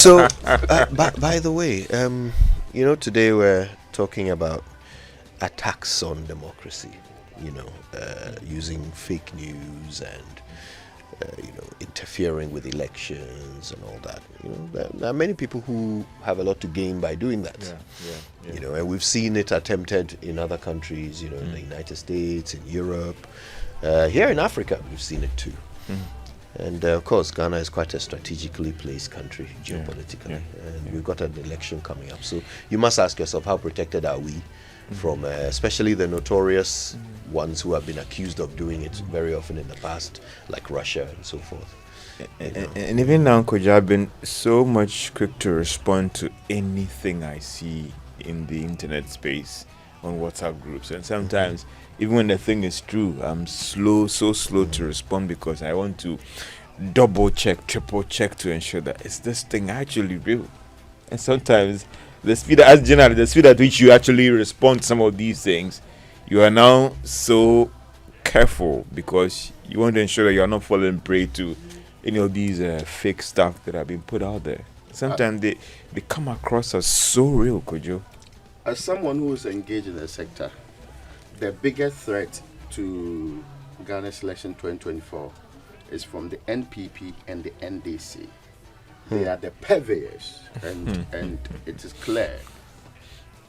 So, by the way, today we're talking about attacks on democracy. Using fake news and interfering with elections and all that. There are many people who have a lot to gain by doing that. And we've seen it attempted in other countries. In the United States, in Europe, here in Africa, we've seen it too. And of course, Ghana is quite a strategically placed country geopolitically, and we've got an election coming up. So you must ask yourself, how protected are we from, especially the notorious ones who have been accused of doing it very often in the past, like Russia and so forth. And even now, Koji, I've been so much quick to respond to anything I see in the internet space on WhatsApp groups, and sometimes even when the thing is true, I'm so slow to respond because I want to double check, triple check to ensure that is this thing actually real. And sometimes the speed at which you actually respond to some of these things, you are now so careful because you want to ensure that you are not falling prey to any of these fake stuff that have been put out there. Sometimes they come across as so real, Kojo. As someone who is engaged in the sector, the biggest threat to Ghana's election 2024 is from the NPP and the NDC. They are the purveyors, and it is clear.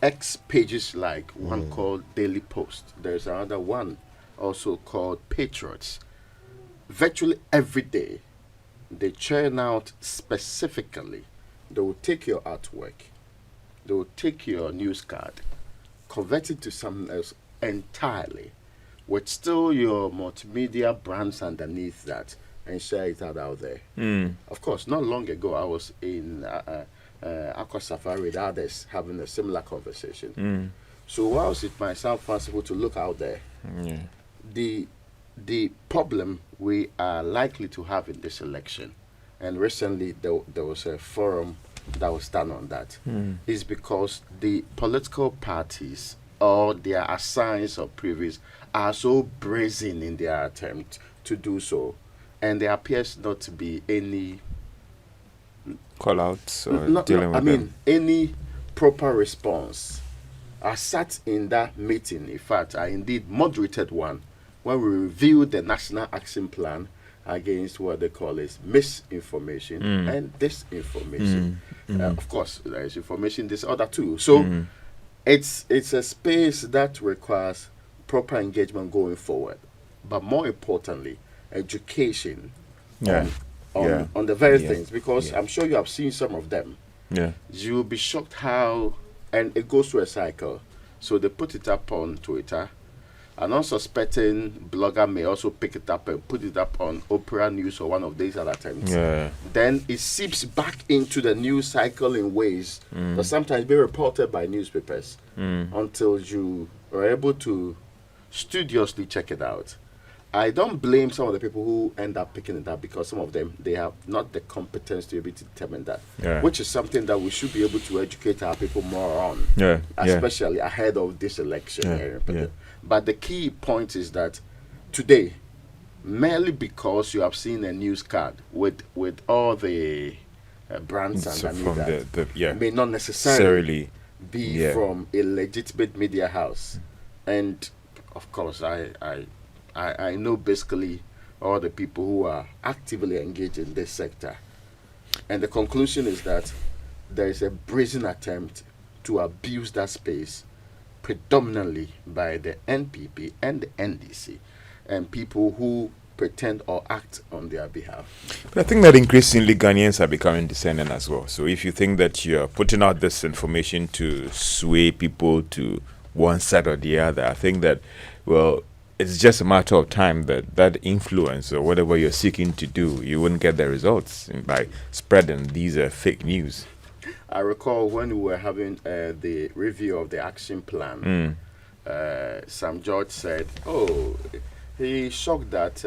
X pages like one called Daily Post. There's another one also called Patriots. Virtually every day, they churn out specifically. They will take your artwork, they will take your news card, convert it to something else entirely, with still your multimedia brands underneath that, and share it out there. Of course, not long ago, I was in Aqua Safari with others having a similar conversation. So whilst it might sound possible to look out there, the problem we are likely to have in this election, and recently there was a forum that was done on that, is because the political parties or their assigns or previous are so brazen in their attempt to do so, and there appears not to be any call outs or dealing with them. Any proper response. I sat in that meeting, in fact, I indeed moderated one when we reviewed the National Action Plan against what they call is misinformation and disinformation. Of course, there is information disorder too. So it's a space that requires proper engagement going forward, but more importantly, education on the very things, because I'm sure you have seen some of them. You'll be shocked how, and it goes through a cycle. So they put it up on Twitter. An unsuspecting blogger may also pick it up and put it up on Opera News or one of these other times. Then it seeps back into the news cycle in ways that sometimes be reported by newspapers until you are able to studiously check it out. I don't blame some of the people who end up picking it up, because some of them, they have not the competence to be able to determine that, which is something that we should be able to educate our people more on, especially ahead of this election. But the key point is that today, merely because you have seen a news card with all the brands underneath that, may not necessarily be from a legitimate media house. And of course, I know basically all the people who are actively engaged in this sector. And the conclusion is that there is a brazen attempt to abuse that space, predominantly by the NPP and the NDC, and people who pretend or act on their behalf. But I think that increasingly Ghanaians are becoming discerning as well. So if you think that you're putting out this information to sway people to one side or the other, I think that, well, it's just a matter of time that influence or whatever you're seeking to do, you wouldn't get the results by spreading these fake news. I recall when we were having the review of the action plan, Sam George said, he's shocked that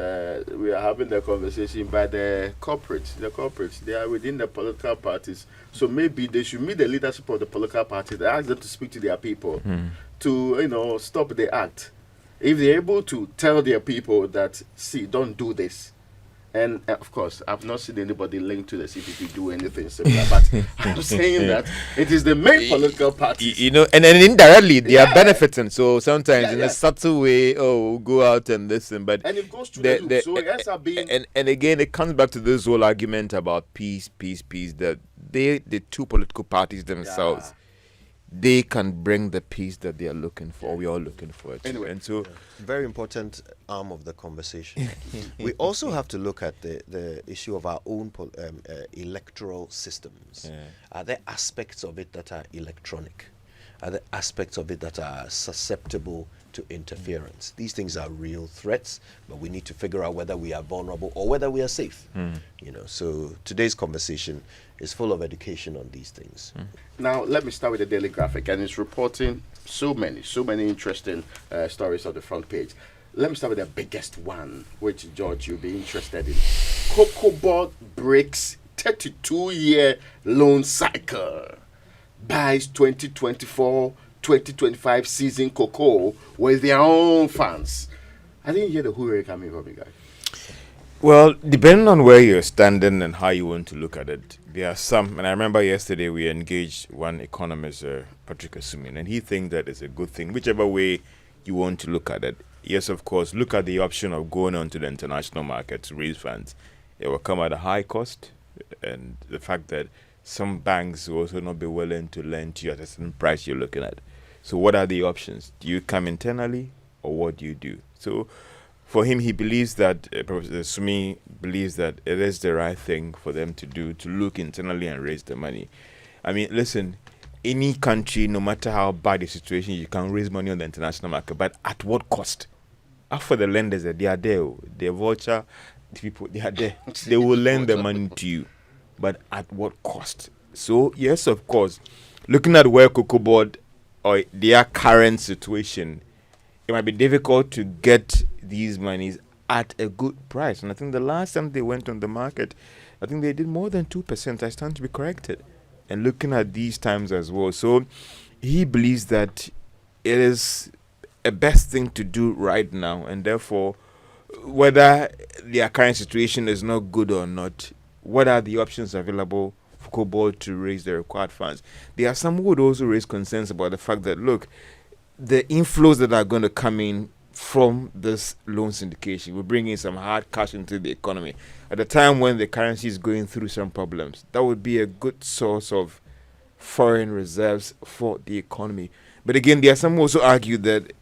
we are having the conversation by the corporates. The corporates, they are within the political parties. So maybe they should meet the leadership of the political parties and ask them to speak to their people to, stop the act. If they're able to tell their people that, see, don't do this, And of course, I've not seen anybody linked to the CPP do anything similar. But I'm saying that it is the main political parties. And indirectly they are benefiting. So sometimes in a subtle way, we'll go out and listen. But and it goes to the loop. So it ends up being. And again, it comes back to this whole argument about peace. That the two political parties themselves, they can bring the peace that they are looking for. We are all looking for it. Anyway, and so very important arm of the conversation. We also have to look at the issue of our own electoral systems. Are there aspects of it that are electronic? Are there aspects of it that are susceptible to interference? These things are real threats, but we need to figure out whether we are vulnerable or whether we are safe. So today's conversation is full of education on these things. Now, let me start with the Daily Graphic, and it's reporting so many interesting stories on the front page. Let me start with the biggest one, which, George, you'll be interested in. COCOBOD breaks 32-year loan cycle. Buys 2024-2025 season cocoa with their own funds. I didn't hear the hooray coming from you guys. Well, depending on where you're standing and how you want to look at it, there are some, and I remember yesterday we engaged one economist, Patrick Asumin, and he thinks that it's a good thing, whichever way you want to look at it. Yes, of course, look at the option of going onto the international market to raise funds. It will come at a high cost, and the fact that some banks will also not be willing to lend to you at a certain price you're looking at. So what are the options? Do you come internally, or what do you do? So for him, he believes that, Professor Sumi believes that it is the right thing for them to do, to look internally and raise the money. I mean, listen, any country, no matter how bad the situation, you can raise money on the international market, but at what cost? As for the lenders, they are there. The vulture, the people, they are there. They will lend the money to you, but at what cost? So, yes, of course, looking at where COCOBOD or their current situation, it might be difficult to get these monies at a good price. And I think the last time they went on the market, I think they did more than 2%. I stand to be corrected. And looking at these times as well. So he believes that it is a best thing to do right now. And therefore, whether their current situation is not good or not, what are the options available for COCOBOD to raise the required funds? There are some who would also raise concerns about the fact that, look, the inflows that are going to come in from this loan syndication will bring in some hard cash into the economy at a time when the currency is going through some problems. That would be a good source of foreign reserves for the economy. But again, there are some who also argue that,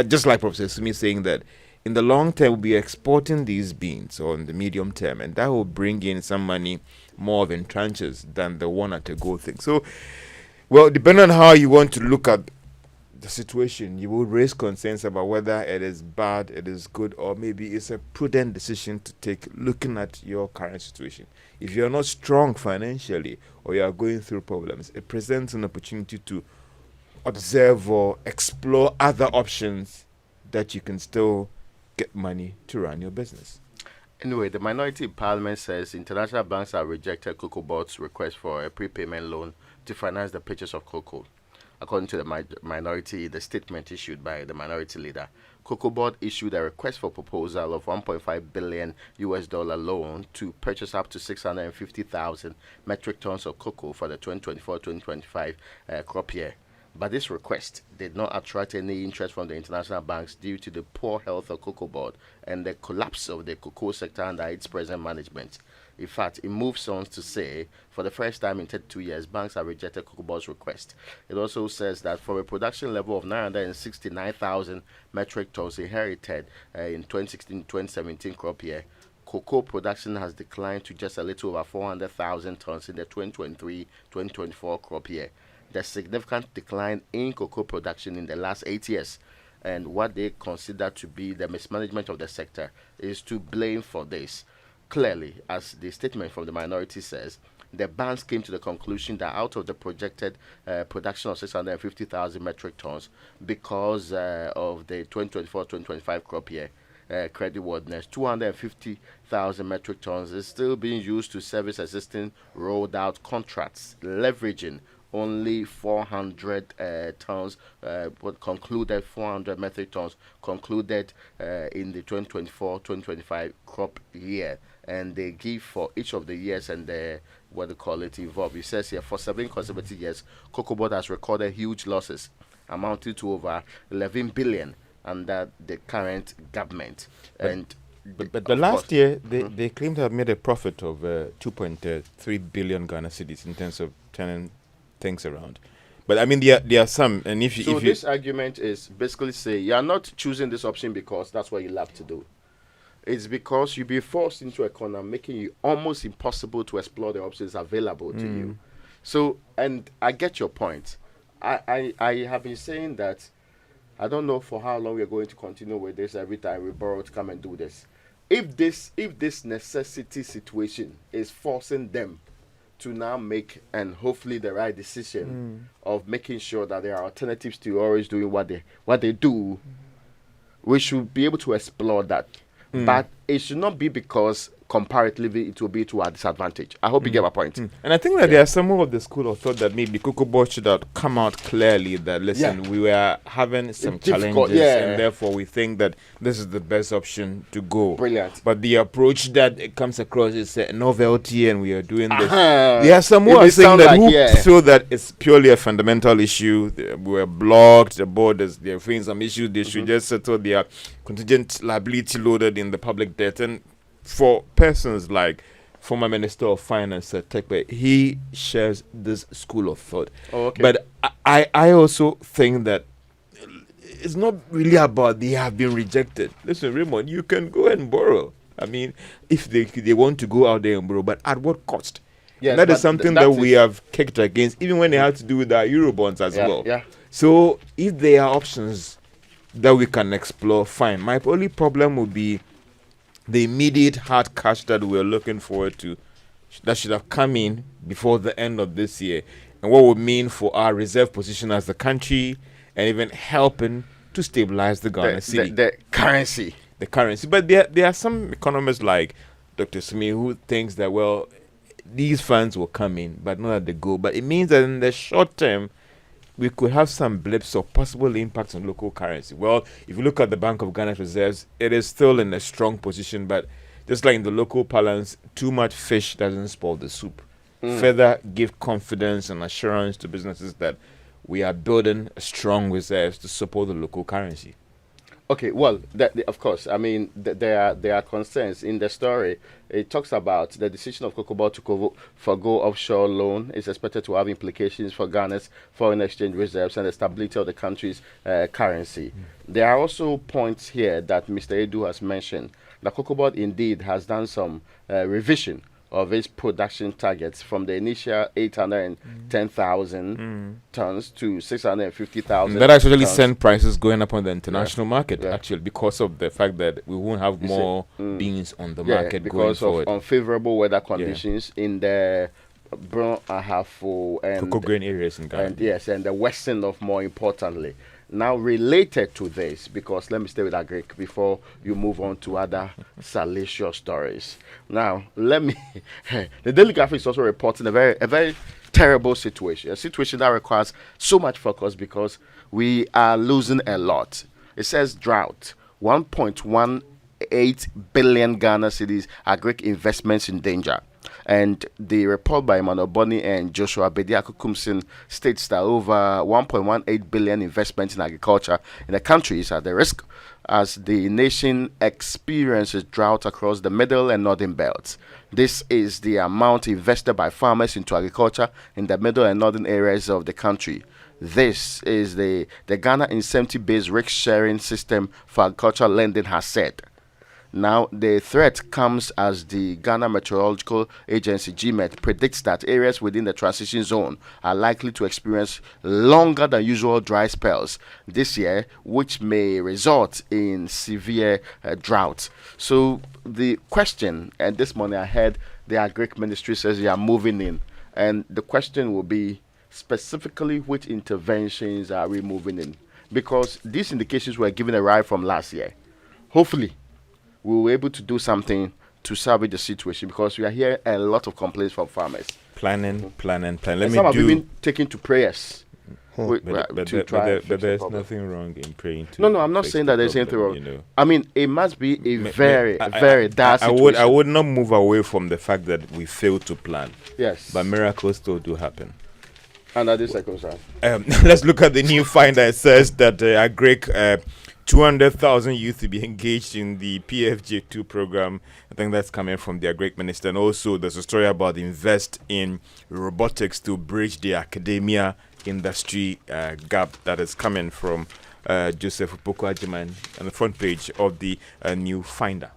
just like Professor Sumi saying that in the long term, we'll be exporting these beans, or in the medium term, and that will bring in some money more in tranches than the one at a go thing. So, well, depending on how you want to look at the situation, you will raise concerns about whether it is bad, it is good, or maybe it's a prudent decision to take looking at your current situation. If you're not strong financially or you are going through problems, it presents an opportunity to observe or explore other options that you can still get money to run your business. Anyway, the minority in Parliament says international banks have rejected COCOBOD's request for a prepayment loan to finance the purchase of cocoa. According to the minority, the statement issued by the minority leader, COCOBOD issued a request for proposal of $1.5 billion loan to purchase up to 650,000 metric tons of cocoa for the 2024-2025 crop year. But this request did not attract any interest from the international banks due to the poor health of COCOBOD and the collapse of the cocoa sector under its present management. In fact, it moves on to say, for the first time in 32 years, banks have rejected COCOBOD's request. It also says that for a production level of 969,000 metric tons inherited in 2016-2017 crop year, cocoa production has declined to just a little over 400,000 tons in the 2023-2024 crop year. The significant decline in cocoa production in the last 8 years and what they consider to be the mismanagement of the sector is to blame for this. Clearly, as the statement from the minority says, the banks came to the conclusion that out of the projected production of 650,000 metric tons, because of the 2024-2025 crop year creditworthiness, 250,000 metric tons is still being used to service existing rolled out contracts, leveraging only 400 tons, concluded 400 metric tons concluded in the 2024-2025 crop year. and they give for each of the years and the what they call it involved. It says here for 7 consecutive years, COCOBOD has recorded huge losses amounting to over 11 billion under the current government. But the last year, they claim to have made a profit of 2.3 billion Ghana cedis in terms of turning things around. But I mean, there are some, and if this argument is basically say you are not choosing this option because that's what you love to do. It's because you'll be forced into a corner, making it almost impossible to explore the options available to you. So, and I get your point. I have been saying that I don't know for how long we're going to continue with this. Every time we borrow to come and do this. If this necessity situation is forcing them to now make and hopefully the right decision of making sure that there are alternatives to always doing what they do, we should be able to explore that. But it should not be because comparatively it will be to our disadvantage. I hope you get my point. And I think that there are some of the school of thought that maybe COCOBOD should have come out clearly that, listen, we were having some challenges and therefore we think that this is the best option to go. Brilliant. But the approach that it comes across is a novelty and we are doing this. There are some who are saying that who feel that it's purely a fundamental issue. We were blocked, the board they're facing some issues. They should just settle their contingent liability loaded in the public debt. And for persons like former Minister of Finance, Tekpe, he shares this school of thought. But I also think that it's not really about they have been rejected. Listen, Raymond, you can go and borrow. I mean, if they want to go out there and borrow, but at what cost? Yes, that is something that we have kicked against, even when they had to do with our Eurobonds as well. So if there are options that we can explore, fine. My only problem would be the immediate hard cash that we're looking forward to, that should have come in before the end of this year, and what would mean for our reserve position as the country, and even helping to stabilize the Ghana cedi. The currency. But there are some economists like Dr. Smith who thinks that, well, these funds will come in, but not that they go. But it means that in the short term, we could have some blips of possible impacts on local currency. Well, if you look at the Bank of Ghana's reserves, it is still in a strong position, but just like in the local parlance, too much fish doesn't spoil the soup. Further give confidence and assurance to businesses that we are building strong reserves to support the local currency. Okay, well, of course. I mean, there are concerns in the story. It talks about the decision of COCOBOD to forgo offshore loan is expected to have implications for Ghana's foreign exchange reserves and the stability of the country's currency. There are also points here that Mr. Edu has mentioned. The COCOBOD indeed has done some revision of its production targets from the initial 810,000 tons to 650,000. That actually sent prices going up on the international market, actually, because of the fact that we won't have more beans on the market going forward. Because of unfavorable weather conditions in the Brown Ahafo and cocoa grain areas in Ghana. And the western of, more importantly. Now, related to this, because let me stay with Agric before you move on to other salacious stories. Now, the Daily Graphic is also reporting a very terrible situation, a situation that requires so much focus because we are losing a lot. It says drought, 1.18 billion Ghana cedis, Agric investments in danger. And the report by Emmanuel Boni and Joshua Bediako-Kumsin states that over 1.18 billion investments in agriculture in the country is at the risk as the nation experiences drought across the middle and northern belts. This is the amount invested by farmers into agriculture in the middle and northern areas of the country. This is the Ghana incentive-based risk-sharing system for agricultural lending has said. Now, the threat comes as the Ghana Meteorological Agency, GMET, predicts that areas within the transition zone are likely to experience longer than usual dry spells this year, which may result in severe drought. So the question, and this morning I heard the Agric Ministry says they are moving in, and the question will be specifically which interventions are we moving in? Because these indications were given a ride from last year. Hopefully, we were able to do something to salvage the situation because we are hearing a lot of complaints from farmers. Planning. Some have even taken to prayers. But there's nothing wrong in praying to. No, I'm not saying that there's anything wrong. I mean, it must be a very dire situation. I would not move away from the fact that we failed to plan. Yes. But miracles still do happen. Under this circumstance. Let's look at the new finder. It says that Greek 200,000 youth to be engaged in the PFJ2 program. I think that's coming from their Greek minister. And also, there's a story about invest in robotics to bridge the academia industry gap that is coming from Joseph Upoko Ajiman on the front page of the new finder.